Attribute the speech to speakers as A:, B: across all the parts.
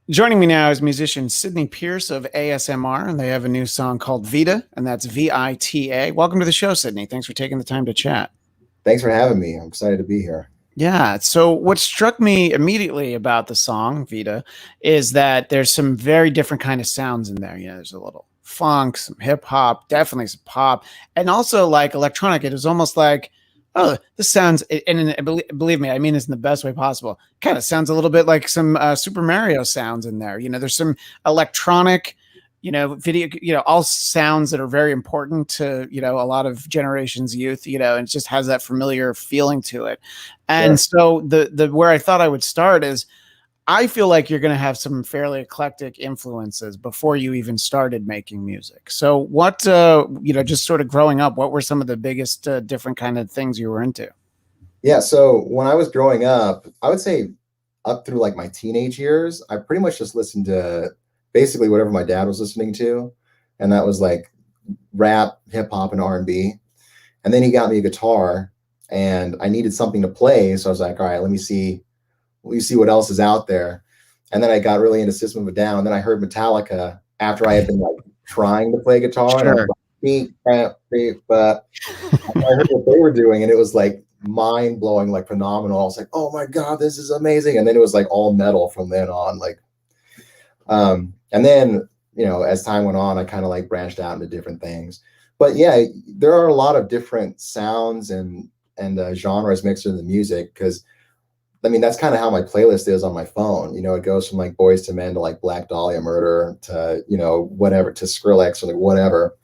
A: Joining me now is musician Sidney Pierce of ASMR, and they have a new song called Vita, and that's Vita. Welcome to the show, Sidney. Thanks for taking the time to chat.
B: Thanks for having me. I'm excited to be here.
A: Yeah. So, what struck me immediately about the song Vita is that there's some very different kind of sounds in there. There's a little funk, some hip hop, definitely some pop, and also like electronic. It was almost like, oh, this sounds, and believe me, I mean this in the best way possible. Kind of sounds a little bit like some Super Mario sounds in there. There's some electronic, video, all sounds that are very important to, a lot of generations youth, and it just has that familiar feeling to it. And
B: Sure.
A: so the where I thought I would start is I feel like you're going to have some fairly eclectic influences before you even started making music. So what, just sort of growing up, what were some of the biggest different kind of things you were into?
B: Yeah. So when I was growing up, I would say up through like my teenage years, I pretty much just listened to basically whatever my dad was listening to. And that was like rap, hip hop, and R&B. And then he got me a guitar and I needed something to play. So I was like, all right, let me see what else is out there. And then I got really into System of a Down. Then I heard Metallica after I had been like trying to play guitar. And I was
A: Sure.
B: like, beep, bap, beep, but I heard what they were doing and it was like mind blowing, like phenomenal. I was like, oh my God, this is amazing. And then it was like all metal from then on. And then, as time went on, I kind of like branched out into different things. But yeah, there are a lot of different sounds and genres mixed into the music because I mean, that's kind of how my playlist is on my phone. It goes from like Boys to Men to like Black Dahlia Murder to, whatever, to Skrillex or like whatever.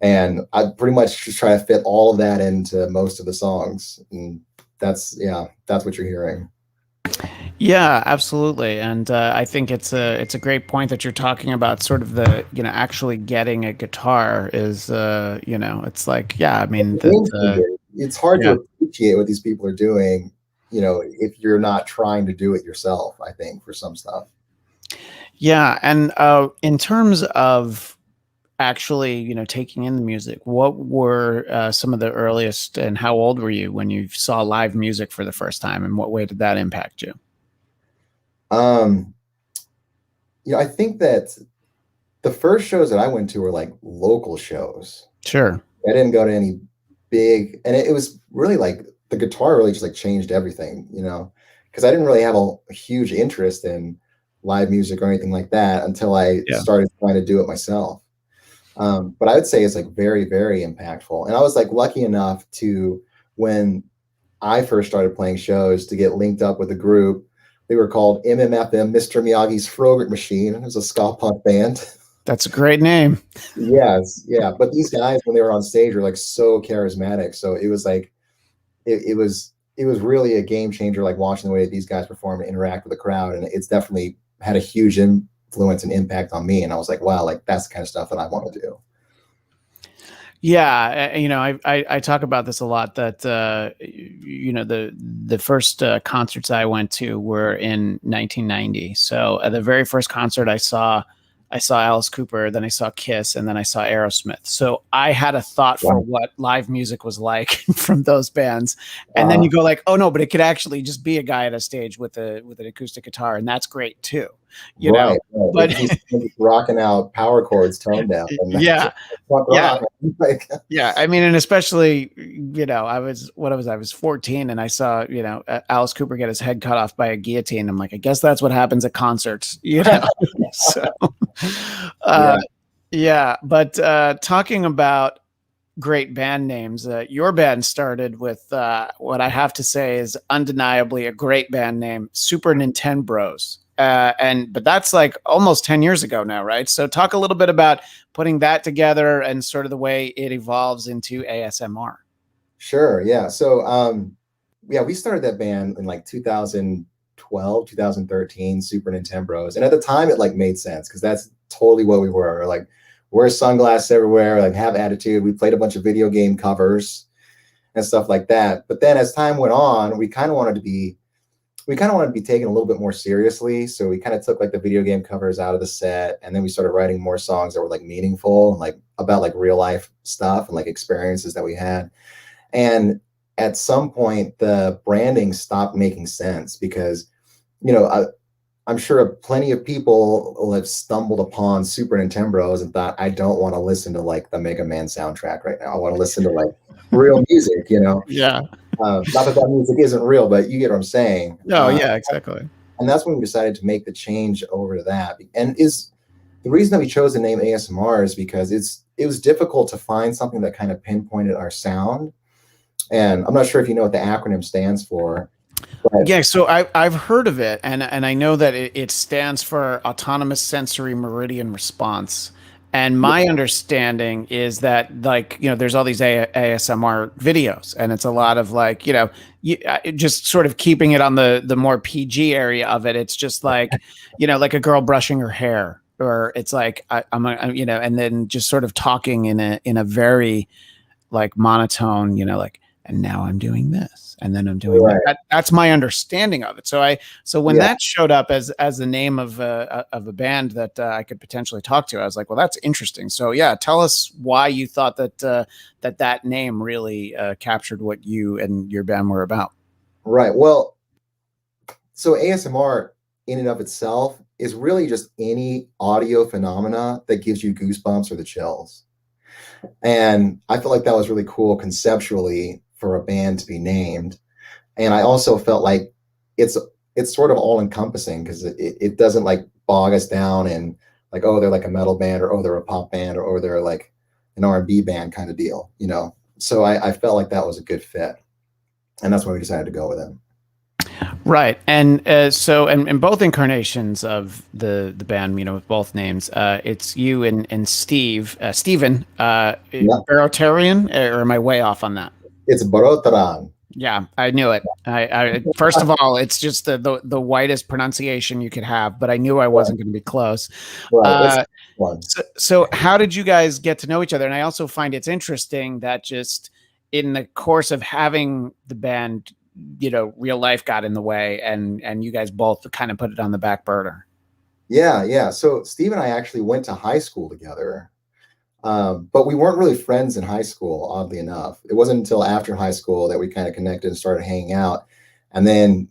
B: And I pretty much just try to fit all of that into most of the songs. And that's what you're hearing.
A: Yeah, absolutely. And I think it's a great point that you're talking about. Sort of the actually getting a guitar is it's like, yeah, I mean
B: It's hard to
A: yeah.
B: appreciate what these people are doing, if you're not trying to do it yourself, I think, for some stuff.
A: Yeah, and in terms of actually, taking in the music, what were some of the earliest, and how old were you when you saw live music for the first time, and what way did that impact you?
B: Um, I think that the first shows that I went to were like local shows.
A: Sure.
B: I didn't go to any big, and it was really like the guitar really just like changed everything, because I didn't really have a huge interest in live music or anything like that until I
A: Yeah.
B: started trying to do it myself. But I would say it's like very, very impactful. And I was like lucky enough to, when I first started playing shows, to get linked up with a group. They were called MMFM, Mr. Miyagi's Frogurt Machine. It was a ska punk band.
A: That's a great name.
B: Yes, yeah. But these guys, when they were on stage, were like so charismatic. So it was like it was really a game changer, like watching the way that these guys perform and interact with the crowd. And it's definitely had a huge influence and impact on me. And I was like, wow, like that's the kind of stuff that I want to do.
A: Yeah, I talk about this a lot. That the first concerts I went to were in 1990. So at the very first concert I saw Alice Cooper, then I saw Kiss, and then I saw Aerosmith. So I had a thought for
B: Wow.
A: what live music was like from those bands. And then you go like, oh no, but it could actually just be a guy at a stage with an acoustic guitar, and that's great too. You know.
B: Right, right.
A: But
B: He's rocking out power chords, tone down, and that's
A: yeah,
B: just punk
A: yeah.
B: rock. Like,
A: Yeah, I mean, and especially, I was 14 and I saw, Alice Cooper get his head cut off by a guillotine. I'm like, I guess that's what happens at concerts. So,
B: yeah,
A: uh, yeah, but talking about great band names, your band started with what I have to say is undeniably a great band name, Super Nintendo Bros. But that's like almost 10 years ago now, right? So talk a little bit about putting that together and sort of the way it evolves into ASMR.
B: sure. Yeah. So, yeah, we started that band in like 2012, 2013, Super Nintendo Bros. And at the time, it like made sense because that's totally what we were. Like, wear sunglasses everywhere, like have attitude. We played a bunch of video game covers and stuff like that. But then as time went on, we kind of wanted to be taken a little bit more seriously. So we kind of took like the video game covers out of the set, and then we started writing more songs that were like meaningful and like about like real life stuff and like experiences that we had. And at some point, the branding stopped making sense because, you know, I'm sure plenty of people will have stumbled upon Super Nintendo and thought, I don't want to listen to like the Mega Man soundtrack right now. I want to listen to like real music, you know?
A: Yeah.
B: Not that that music isn't real, but you get what I'm saying.
A: No, yeah, exactly.
B: And that's when we decided to make the change over to that. And is the reason that we chose the name ASMR is because it was difficult to find something that kind of pinpointed our sound. And I'm not sure if you know what the acronym stands for. But
A: Yeah, so I've heard of it, and I know that it stands for Autonomous Sensory Meridian Response. And my understanding is that, like, there's all these ASMR videos, and it's a lot of like, just sort of keeping it on the more PG area of it. It's just like, like a girl brushing her hair, or it's like and then just sort of talking in a very like monotone, like, and now I'm doing this, and then I'm doing
B: right.
A: that's my understanding of it. So when
B: Yeah.
A: that showed up as the name of a band that I could potentially talk to, I was like, well, that's interesting. So yeah, tell us why you thought that name really captured what you and your band were about.
B: Right. Well, so ASMR in and of itself is really just any audio phenomena that gives you goosebumps or the chills. And I felt like that was really cool conceptually for a band to be named. And I also felt like it's sort of all encompassing because it doesn't like bog us down and like, oh, they're like a metal band, or oh, they're a pop band, or oh, they're like an R&B band kind of deal, So I felt like that was a good fit. And that's why we decided to go with it.
A: Right, and so and both incarnations of the band, with both names, it's you and Steven, Barotarian, or am I way off on that?
B: It's Barotaran.
A: Yeah, I knew it. I first of all, it's just the whitest pronunciation you could have, but I knew I wasn't going to be close.
B: Right.
A: So how did you guys get to know each other? And I also find it's interesting that just in the course of having the band, real life got in the way, and you guys both kind of put it on the back burner.
B: Yeah. So Steve and I actually went to high school together. But we weren't really friends in high school, oddly enough. It wasn't until after high school that we kind of connected and started hanging out. And then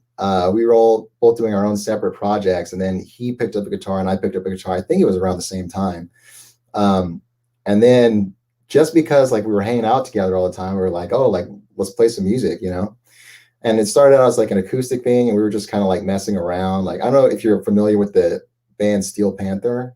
B: we were all both doing our own separate projects. And then he picked up a guitar and I picked up a guitar. I think it was around the same time. And then just because like we were hanging out together all the time, we were like, oh, like let's play some music, And it started out as like an acoustic thing, and we were just kind of like messing around. Like, I don't know if you're familiar with the band Steel Panther.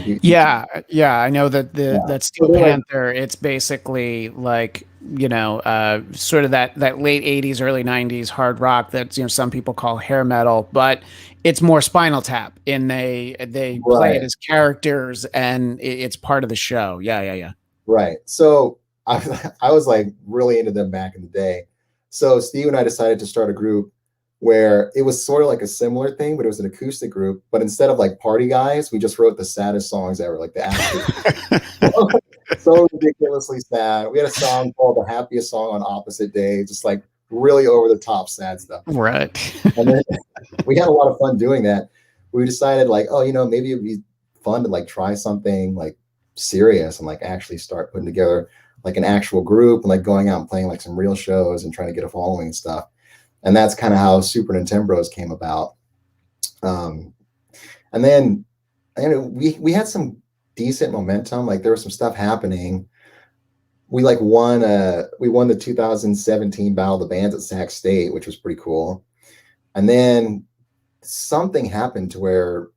A: Yeah, I know that Steel Panther. It's basically like sort of that late '80s, early '90s hard rock that some people call hair metal, but it's more Spinal Tap, and they play it as characters, and it's part of the show. Yeah.
B: Right. So I was like really into them back in the day. So Steve and I decided to start a group where it was sort of like a similar thing, but it was an acoustic group. But instead of like party guys, we just wrote the saddest songs ever, like the absolute so ridiculously sad. We had a song called The Happiest Song on Opposite Day, just like really over the top sad stuff.
A: Right.
B: And then we had a lot of fun doing that. We decided like, oh, maybe it'd be fun to like try something like serious and like actually start putting together like an actual group and like going out and playing like some real shows and trying to get a following and stuff. And that's kind of how Super Nintendo came about. And then we had some decent momentum. Like there was some stuff happening. We like won the 2017 Battle of the Bands at Sac State, which was pretty cool. And then something happened to where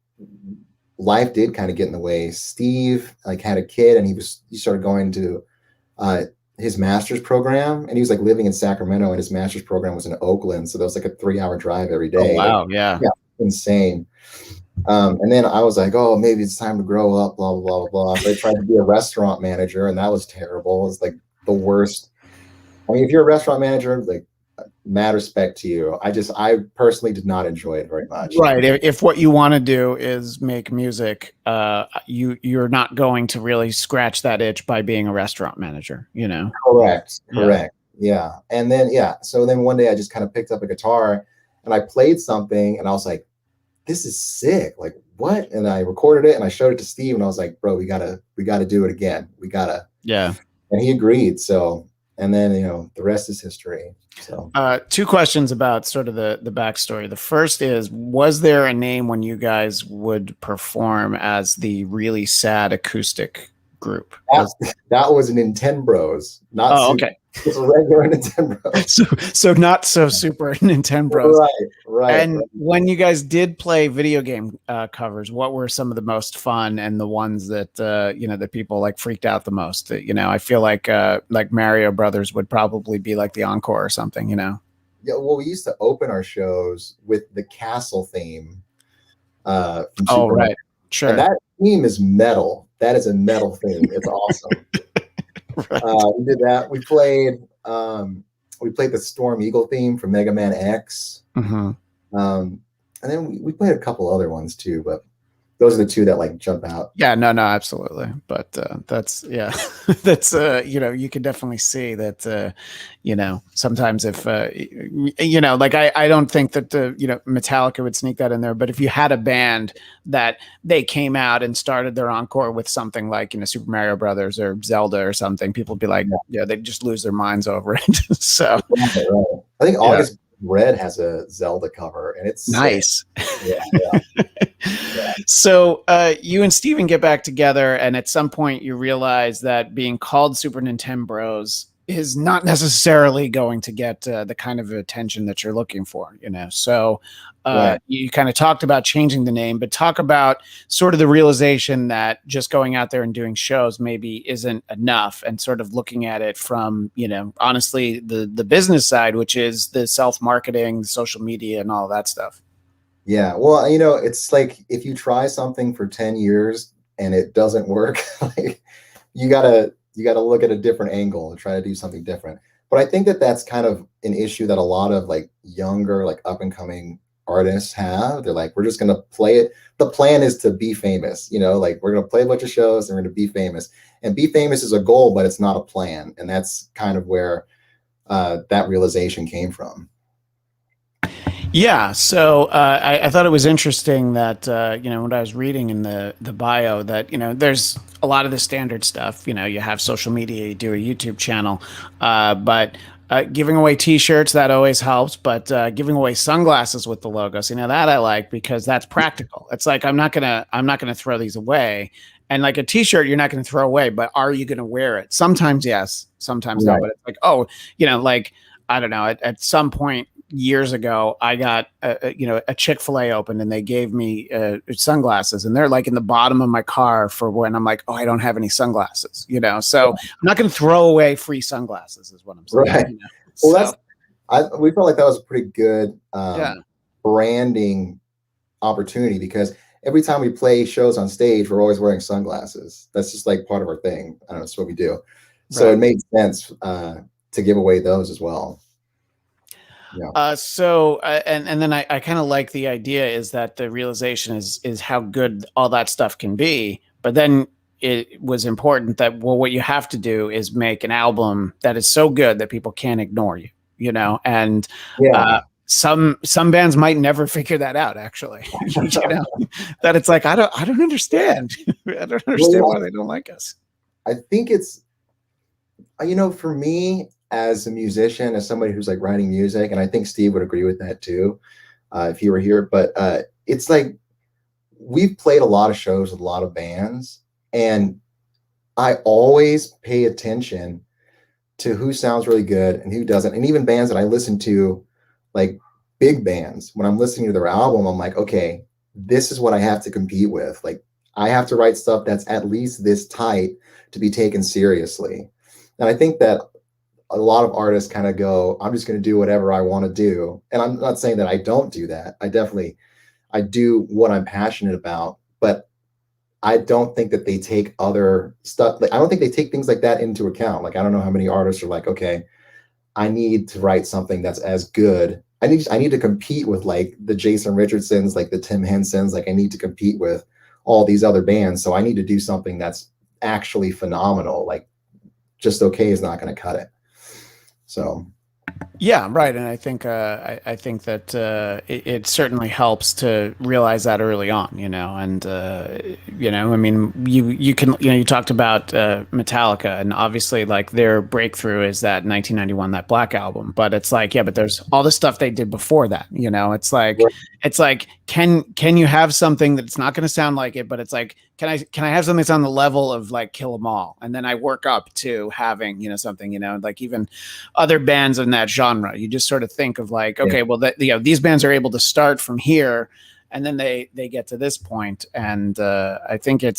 B: life did kind of get in the way. Steve like had a kid, and he started going to his master's program, and he was like living in Sacramento, and his master's program was in Oakland. So that was like a 3-hour drive every day.
A: Oh, wow. Yeah.
B: Insane. And then I was like, oh, maybe it's time to grow up, blah, blah, blah, blah. So I tried to be a restaurant manager, and that was terrible. It's like the worst. I mean, if you're a restaurant manager, like mad respect to you. I personally did not enjoy it very much.
A: Right. If what you want to do is make music, you're not going to really scratch that itch by being a restaurant manager,
B: Correct. Yeah. And then, so then one day I just kind of picked up a guitar and I played something and I was like, this is sick. Like what? And I recorded it and I showed it to Steve and I was like, bro, we gotta do it again. We gotta.
A: Yeah.
B: And he agreed. So, and then the rest is history. So
A: two questions about sort of the backstory. The first is, was there a name when you guys would perform as the Really Sad Acoustic group?
B: That was Nintendbros, not
A: okay.
B: It's a regular Nintendo.
A: So not so super Nintendo.
B: Right.
A: And when you guys did play video game covers, what were some of the most fun and the ones that that people like freaked out the most? I feel like Mario Brothers would probably be like the encore or something. Yeah.
B: Well, we used to open our shows with the castle theme.
A: From Super Mario. Sure.
B: And that theme is metal. That is a metal theme. It's awesome. Right. We did that. We played the Storm Eagle theme from Mega Man X.
A: Mm-hmm.
B: And then we played a couple other ones too, but those are the two that like jump out.
A: Yeah, no, absolutely. But that's that's you can definitely see that sometimes if like I don't think that Metallica would sneak that in there, but if you had a band that they came out and started their encore with something like Super Mario Brothers or Zelda or something, people would be like, they'd just lose their minds over it. So
B: right. I think August Red has a Zelda cover, and it's
A: nice.
B: Yeah.
A: So you and Steven get back together, and at some point you realize that being called Super Nintendo Bros is not necessarily going to get the kind of attention that you're looking for, So you kind of talked about changing the name, but talk about sort of the realization that just going out there and doing shows maybe isn't enough, and sort of looking at it from, honestly, the business side, which is the self-marketing, social media, and all that stuff.
B: Yeah, well, it's like if you try something for 10 years and it doesn't work, like you gotta look at a different angle and try to do something different. But I think that that's kind of an issue that a lot of like younger, like up and coming artists have. They're like, we're just gonna play it. The plan is to be famous, like we're gonna play a bunch of shows and we're gonna be famous. And be famous is a goal, but it's not a plan. And that's kind of where that realization came from.
A: Yeah, so I thought it was interesting that when I was reading in the bio that there's a lot of the standard stuff. You have social media, you do a YouTube channel, but giving away T-shirts, that always helps. But giving away sunglasses with the logos, that I like, because that's practical. It's like I'm not gonna throw these away. And like a T-shirt, you're not going to throw away, but are you going to wear it? Sometimes yes, sometimes no. But it's like, like I don't know. At some point years ago, I got a Chick-fil-A opened, and they gave me sunglasses, and they're like in the bottom of my car for when I'm like, I don't have any sunglasses, So I'm not going to throw away free sunglasses, is what I'm saying.
B: Right. Well, we felt like that was a pretty good branding opportunity, because every time we play shows on stage, we're always wearing sunglasses. That's just like part of our thing. I don't know, it's what we do. So It made sense to give away those as well. Yeah.
A: And then I kind of like the idea is that the realization is how good all that stuff can be, but then it was important that, what you have to do is make an album that is so good that people can't ignore you, and some bands might never figure that out, actually, that it's like, I don't understand. I don't understand why they don't like us.
B: I think it's, for me, as a musician, as somebody who's like writing music, and I think Steve would agree with that too, if he were here, but it's like, we've played a lot of shows with a lot of bands, and I always pay attention to who sounds really good and who doesn't. And even bands that I listen to, like big bands, when I'm listening to their album, I'm like, okay, this is what I have to compete with. Like, I have to write stuff that's at least this tight to be taken seriously. And I think that a lot of artists kind of go, I'm just going to do whatever I want to do. And I'm not saying that I don't do that. I do what I'm passionate about, but I don't think that they take other stuff. Like, I don't think they take things like that into account. Like, I don't know how many artists are like, okay, I need to write something that's as good. I need to compete with like the Jason Richardsons, like the Tim Hensons. Like, I need to compete with all these other bands. So I need to do something that's actually phenomenal. Like, just okay is not going to cut it. So,
A: Yeah, right. And I think I think that it certainly helps to realize that early on, and I mean, you can, you talked about Metallica, and obviously, like, their breakthrough is that 1991, that Black album. But it's like, yeah, but there's all the stuff they did before that.
B: Right.
A: It's like, can you have something that's not going to sound like it, but it's like, can I have something that's on the level of like Kill 'Em All, and then I work up to having, something, like even other bands in that genre. You just sort of think of like,
B: Yeah.
A: okay, well, these bands are able to start from here, and then they get to this point. And I think I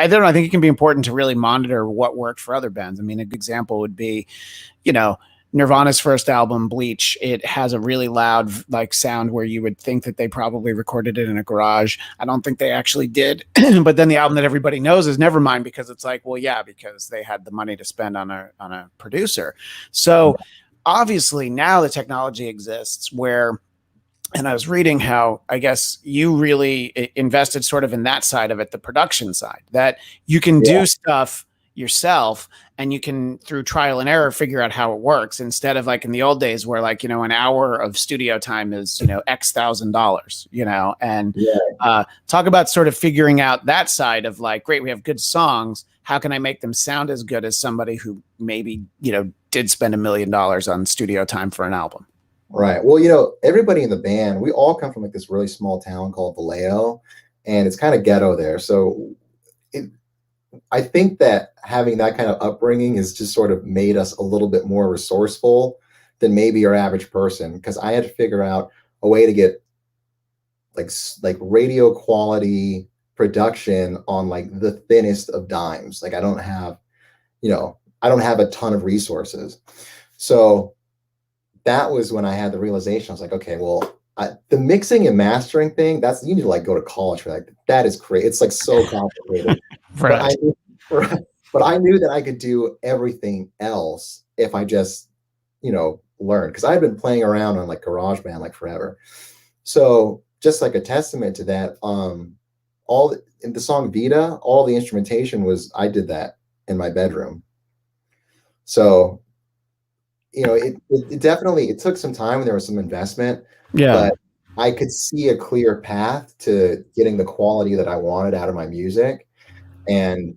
A: don't know. I think it can be important to really monitor what worked for other bands. I mean, a good example would be, you know, Nirvana's first album, Bleach. It has a really loud like sound where you would think that they probably recorded it in a garage. I don't think they actually did. But then the album that everybody knows is Nevermind, because it's like, well, yeah, because they had the money to spend on a producer. So obviously now the technology exists where, and I was reading how I guess you really invested sort of in that side of it, the production side, that you can
B: Yeah.
A: do stuff yourself, and you can, through trial and error, figure out how it works, instead of like in the old days where, like, an hour of studio time is, X $1,000, and
B: Yeah.
A: talk about sort of figuring out that side of like, great, we have good songs. How can I make them sound as good as somebody who maybe, did spend $1 million on studio time for an album?
B: Right. Well, everybody in the band, we all come from like this really small town called Vallejo, and it's kind of ghetto there. So it, I think that having that kind of upbringing has just sort of made us a little bit more resourceful than maybe your average person. Because I had to figure out a way to get like radio quality production on like the thinnest of dimes. Like I don't have a ton of resources. So that was when I had the realization. I was like, okay, well, the mixing and mastering thing, that's, you need to like go to college for that. That is crazy. It's like so complicated. But I
A: Right.
B: but I knew that I could do everything else if I just, learn, because I had been playing around on like GarageBand like forever. So just like a testament to that, in the song Vita, all the instrumentation I did that in my bedroom. So it definitely, it took some time and there was some investment,
A: Yeah.
B: but I could see a clear path to getting the quality that I wanted out of my music. And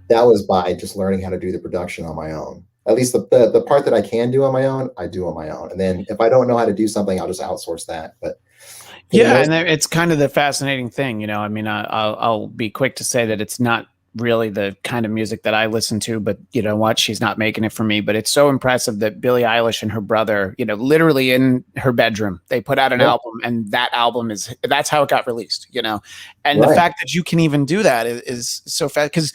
B: that was by just learning how to do the production on my own. At least the part that I can do on my own, I do on my own. And then if I don't know how to do something, I'll just outsource that. But for the
A: Yeah,
B: most,
A: and it's kind of the fascinating thing, I mean, I'll be quick to say that it's not really the kind of music that I listen to, but you know what? She's not making it for me. But it's so impressive that Billie Eilish and her brother, literally in her bedroom, they put out an
B: yeah,
A: album, and that's how it got released, And the
B: right.
A: fact that you can even do that is so fast, because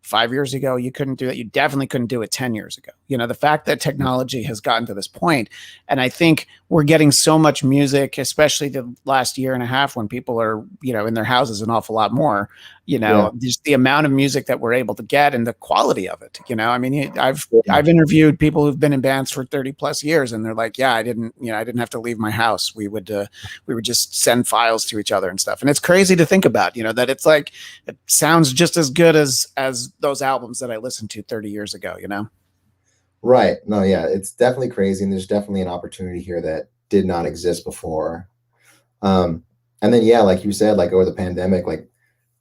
A: 5 years ago you couldn't do it. You definitely couldn't do it 10 years ago. The fact that technology has gotten to this point, and I think we're getting so much music, especially the last year and a half, when people are, in their houses an awful lot more,
B: Yeah.
A: just the amount of music that we're able to get and the quality of it. I mean,
B: Yeah.
A: I've interviewed people who've been in bands for 30 plus years, and they're like, yeah, I didn't have to leave my house. We would just send files to each other and stuff. And it's crazy to think about, that it's like, it sounds just as good as those albums that I listened to 30 years ago.
B: Right. No, yeah, it's definitely crazy. And there's definitely an opportunity here that did not exist before. Um, and then, yeah, like you said, like over the pandemic, like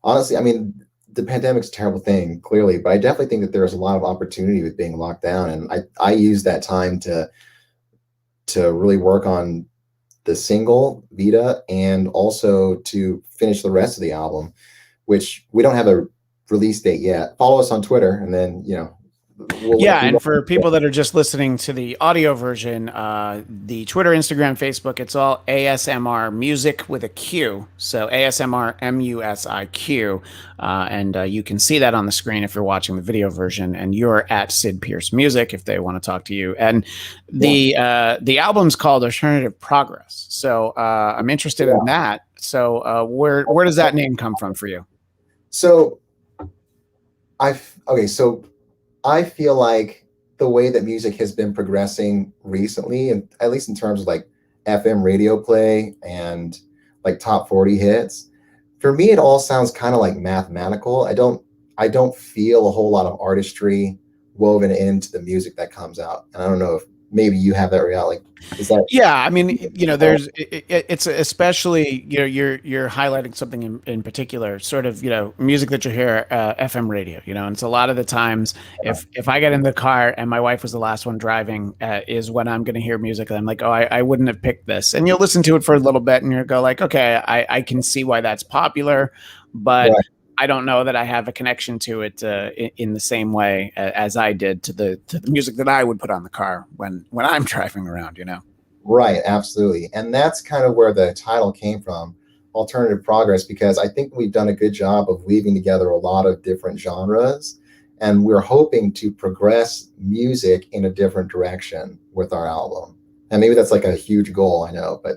B: honestly, I mean, the pandemic's a terrible thing, clearly, but I definitely think that there's a lot of opportunity with being locked down. And I used that time to really work on the single Vita and also to finish the rest of the album, which we don't have a release date yet. Follow us on Twitter, and then we'll let
A: Yeah,
B: you
A: and
B: know.
A: for people that are just listening to the audio version, the Twitter, Instagram, Facebook, it's all ASMR Music with a Q. So ASMR MUSIQ. And you can see that on the screen if you're watching the video version. And you're at Sid Pierce Music if they want to talk to you. And
B: Yeah,
A: the album's called Alternative Progress. So I'm interested in
B: yeah.
A: that. So where does that name come from for you?
B: So so I feel like the way that music has been progressing recently, and at least in terms of like FM radio play and like top 40 hits, for me it all sounds kind of like mathematical. I don't feel a whole lot of artistry woven into the music that comes out. And I don't know maybe you have that reality. Is that?
A: Yeah, I mean, there's it's especially, you're highlighting something in particular, sort of, music that you hear FM radio, and it's a lot of the times if I get in the car and my wife was the last one driving, is when I'm going to hear music and I'm like, oh, I wouldn't have picked this, and you'll listen to it for a little bit and you'll go like, okay, I can see why that's popular, but
B: Right.
A: I don't know that I have a connection to it in the same way as I did to the music that I would put on the car when I'm driving around,
B: Right, absolutely. And that's kind of where the title came from, Alternative Progress, because I think we've done a good job of weaving together a lot of different genres. And we're hoping to progress music in a different direction with our album. And maybe that's like a huge goal, I know, but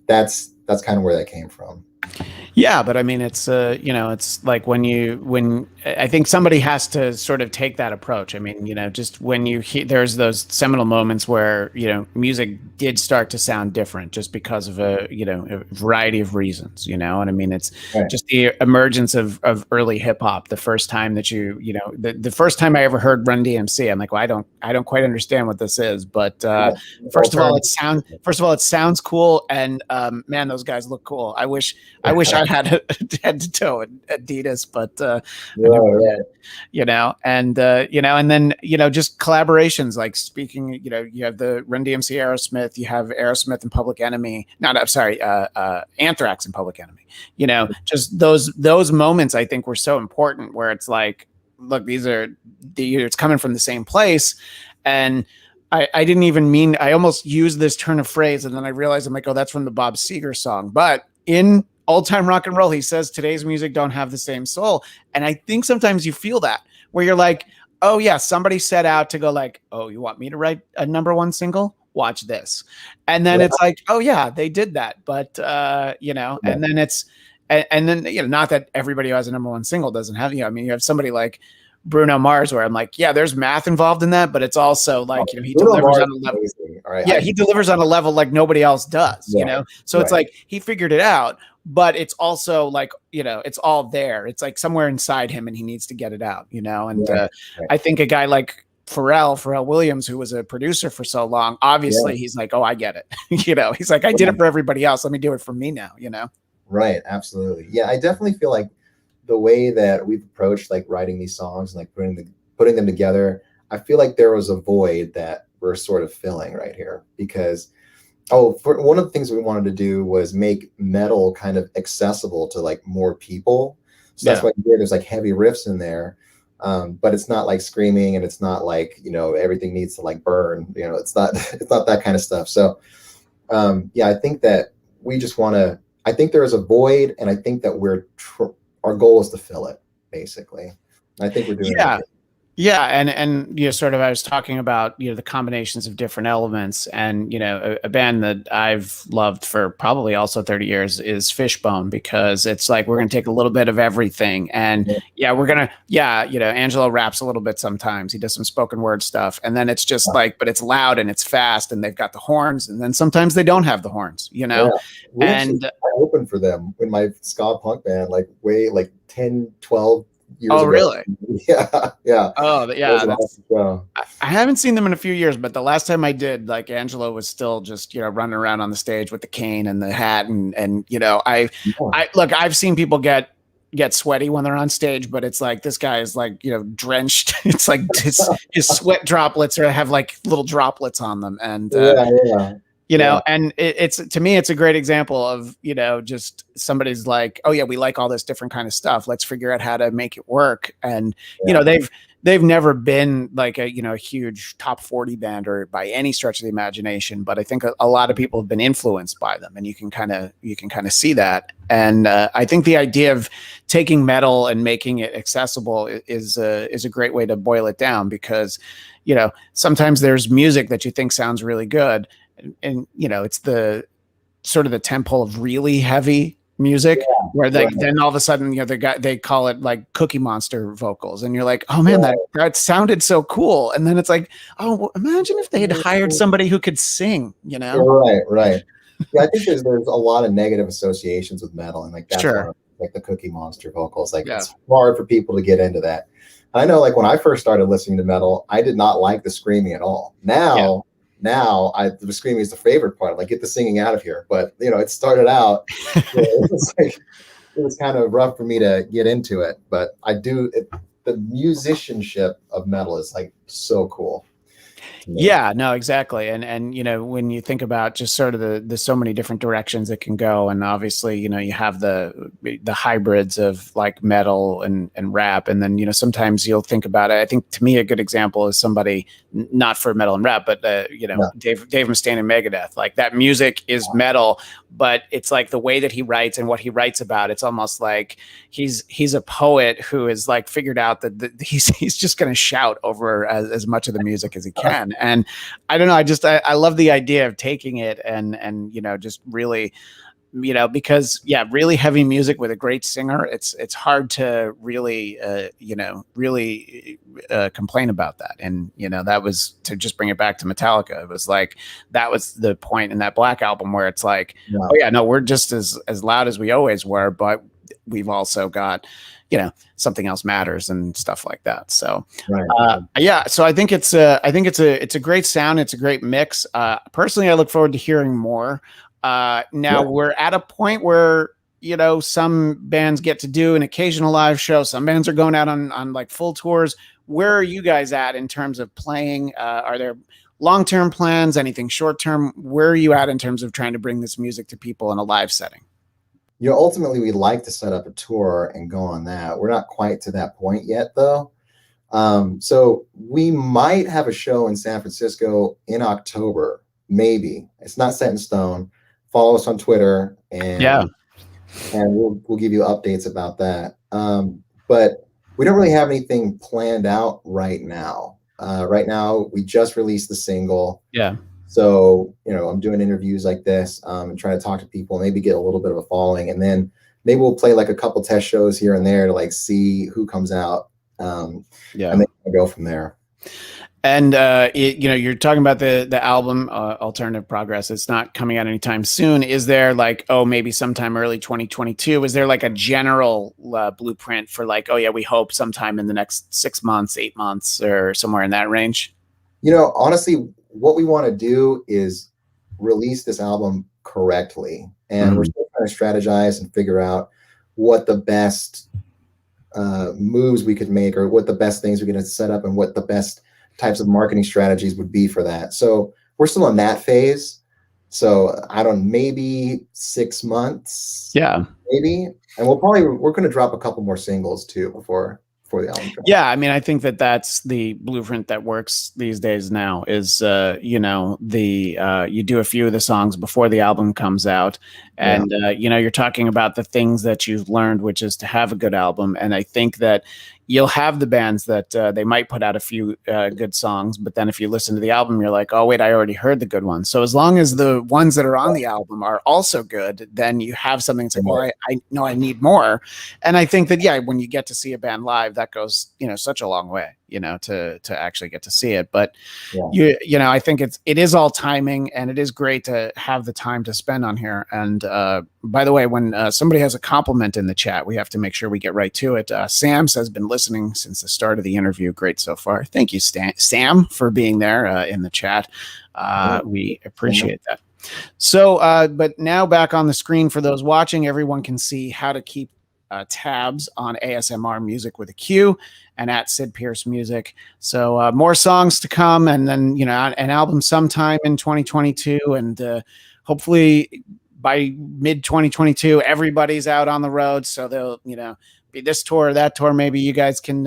B: that's kind of where that came from.
A: Yeah, but I mean, it's like when I think somebody has to sort of take that approach. I mean, just when there's those seminal moments where, music did start to sound different just because of a variety of reasons, and I mean, it's
B: Right.
A: just the emergence of early hip hop. The first time that the first time I ever heard Run DMC, I'm like, well, I don't quite understand what this is, but first of all, it sounds cool, and man, those guys look cool. I wish I had head to toe Adidas, but I never did, and then just collaborations, like speaking, you have the Run DMC Aerosmith, you have Aerosmith and Public Enemy, I'm sorry, Anthrax and Public Enemy, just those moments I think were so important, where it's like, look, it's coming from the same place, and I didn't even mean, I almost used this turn of phrase, and then I realized, I'm like, oh, that's from the Bob Seger song. But in Old Time Rock and Roll, he says today's music don't have the same soul. And I think sometimes you feel that, where you're like, oh yeah, somebody set out to go like, oh, you want me to write a #1 single? Watch this. And then it's like, oh yeah, they did that. But and then it's, and then, not that everybody who has a #1 single doesn't have, I mean, you have somebody like Bruno Mars, where I'm like, yeah, there's math involved in that, but it's also like, he delivers on a level.
B: Right.
A: Yeah, he delivers on a level like nobody else does, So it's like he figured it out, but it's also like, it's all there. It's like somewhere inside him, and he needs to get it out, And I think a guy like Pharrell Williams, who was a producer for so long, obviously he's like, oh, I get it. He's like, I did it for everybody else. Let me do it for me now,
B: Right. Absolutely. Yeah, I definitely feel like the way that we've approached like writing these songs and like putting them together, I feel like there was a void that we're sort of filling right here, because for one of the things we wanted to do was make metal kind of accessible to like more people. So that's why there's like heavy riffs in there, but it's not like screaming, and it's not like everything needs to like burn. It's not that kind of stuff. So I think that we just want to. I think there is a void, and I think that our goal is to fill it, basically. I think we're doing it.
A: Yeah, and sort of, I was talking about the combinations of different elements, and a band that I've loved for probably also 30 years is Fishbone, because it's like we're gonna take a little bit of everything, and we're gonna Angelo raps a little bit sometimes, he does some spoken word stuff, and then it's just like, but it's loud and it's fast, and they've got the horns, and then sometimes they don't have the horns,
B: and I opened for them in my ska punk band like 10, 12 years ago.
A: Really?
B: Yeah.
A: Oh, yeah.
B: Awesome.
A: I haven't seen them in a few years, but the last time I did, like, Angelo was still just, running around on the stage with the cane and the hat, and I look, I've seen people get sweaty when they're on stage, but it's like, this guy is like, drenched. It's like his sweat droplets have like little droplets on them, and and it's, to me, it's a great example of, just somebody's like, oh yeah, we like all this different kind of stuff. Let's figure out how to make it work. And, they've never been like a huge top 40 band or by any stretch of the imagination, but I think a lot of people have been influenced by them, and you can kind of see that. And I think the idea of taking metal and making it accessible is a great way to boil it down, because, sometimes there's music that you think sounds really good, and it's the sort of the tempo of really heavy music, where then all of a sudden they call it like Cookie Monster vocals, and you're like, oh man, that sounded so cool, and then it's like, oh, well, imagine if they had hired somebody who could sing,
B: right. Yeah, I think there's a lot of negative associations with metal, and like that's like the Cookie Monster vocals, like it's hard for people to get into that. I know, like when I first started listening to metal, I did not like the screaming at all. Now now the screaming is the favorite part. I'm like, get the singing out of here. But it started out, it was kind of rough for me to get into it. But the musicianship of metal is like so cool.
A: Yeah, no, exactly. And when you think about just sort of the so many different directions it can go, and obviously, you have the hybrids of like metal and rap, and then sometimes you'll think about it. I think to me a good example is somebody not for metal and rap, but Dave Mustaine and Megadeth. Like that music is metal, but it's like the way that he writes and what he writes about. It's almost like he's a poet who has like figured out that he's just going to shout over as much of the music as he can. And I don't know, I love the idea of taking it and just really, because really heavy music with a great singer, it's hard to really complain about that. And that was, to just bring it back to Metallica, it was like that was the point in that Black album where it's like, oh yeah, no, we're just as loud as we always were, but we've also got something else matters and stuff like that. So so I think it's a great sound. It's a great mix. Personally, I look forward to hearing more. Now we're at a point where some bands get to do an occasional live show. Some bands are going out on like full tours. Where are you guys at in terms of playing? Are there long-term plans? Anything short-term? Where are you at in terms of trying to bring this music to people in a live setting?
B: Ultimately, we'd like to set up a tour and go on that. We're not quite to that point yet, though. So we might have a show in San Francisco in October, maybe. It's not set in stone. Follow us on Twitter, and we'll give you updates about that. But we don't really have anything planned out right now. Right now, we just released the single.
A: Yeah.
B: So, I'm doing interviews like this and trying to talk to people, maybe get a little bit of a following. And then maybe we'll play like a couple test shows here and there to like see who comes out. And then go from there.
A: And, you're talking about the album, Alternative Progress. It's not coming out anytime soon. Is there like, maybe sometime early 2022? Is there like a general blueprint for like, we hope sometime in the next 6 months, 8 months, or somewhere in that range?
B: Honestly, what we want to do is release this album correctly. And we're still trying to strategize and figure out what the best moves we could make, or what the best things we could set up, and what the best types of marketing strategies would be for that. So we're still in that phase. So maybe 6 months.
A: Yeah.
B: Maybe. And we're going to drop a couple more singles too before the album drops.
A: Yeah, I mean, I think that's the blueprint that works these days now is, you do a few of the songs before the album comes out, and, you're talking about the things that you've learned, which is to have a good album. And I think that you'll have the bands that they might put out a few good songs, but then if you listen to the album, you're like, oh, wait, I already heard the good ones. So as long as the ones that are on the album are also good, then you have something that's like, well, I know I need more. And I think that, when you get to see a band live, that goes, such a long way, to actually get to see it. But, I think it is all timing, and it is great to have the time to spend on here. And by the way, when somebody has a compliment in the chat, we have to make sure we get right to it. Sam says, been listening since the start of the interview. Great so far. Thank you, Sam, for being there in the chat. We appreciate that. So, but now back on the screen for those watching, everyone can see how to keep tabs on ASMR Music with a Q and at Sid Pierce Music. So more songs to come, and then an album sometime in 2022, and hopefully by mid 2022 everybody's out on the road, so they'll be this tour or that tour. Maybe you guys can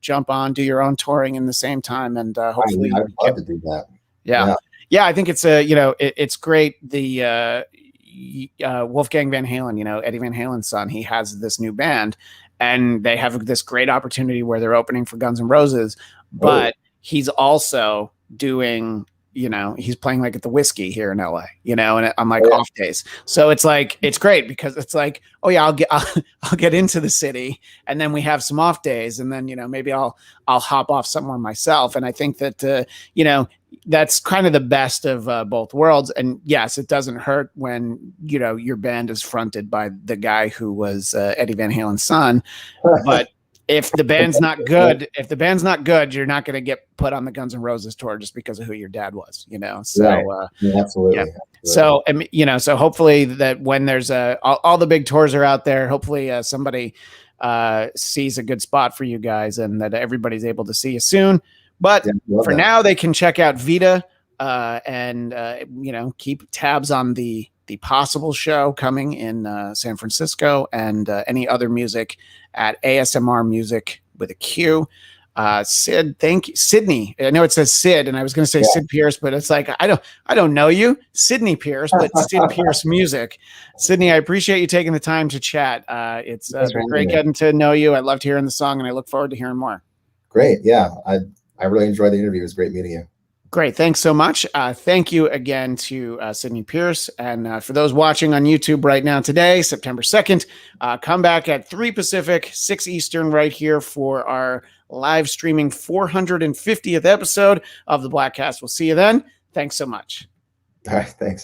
A: jump on, do your own touring in the same time, and hopefully
B: I'd love to do that.
A: Yeah, I think it's it's great. The Wolfgang Van Halen, Eddie Van Halen's son, he has this new band, and they have this great opportunity where they're opening for Guns N' Roses, but he's also doing, he's playing like at the Whiskey here in LA, and I'm like off days. So it's like, it's great because it's like, oh yeah, I'll get into the city, and then we have some off days, and then, maybe I'll hop off somewhere myself. And I think that, that's kind of the best of both worlds. And yes, it doesn't hurt when, your band is fronted by the guy who was Eddie Van Halen's son, but if the band's not good, you're not going to get put on the Guns N' Roses tour just because of who your dad was, you know? So,
B: right. Absolutely.
A: yeah.
B: Absolutely.
A: So, you know, so hopefully that when there's all the big tours are out there, hopefully somebody sees a good spot for you guys and that everybody's able to see you soon. But for now, they can check out Vita and, you know, keep tabs on the possible show coming in San Francisco and any other music at ASMR Music with a Q. Sid, thank you. Sidney. I know it says Sid, and I was going to say Sid Pierce, but it's like, I don't know you, Sidney Pierce, but Sid Pierce Music. Sidney, I appreciate you taking the time to chat. It's been great getting to know you. I loved hearing the song, and I look forward to hearing more.
B: Great. Yeah. I really enjoyed the interview. It was great meeting you.
A: Great. Thanks so much. Thank you again to Sidney Pierce. And for those watching on YouTube right now today, September 2nd, come back at 3 Pacific, 6 Eastern right here for our live streaming 450th episode of the Bladtcast. We'll see you then. Thanks so much.
B: All right. Thanks.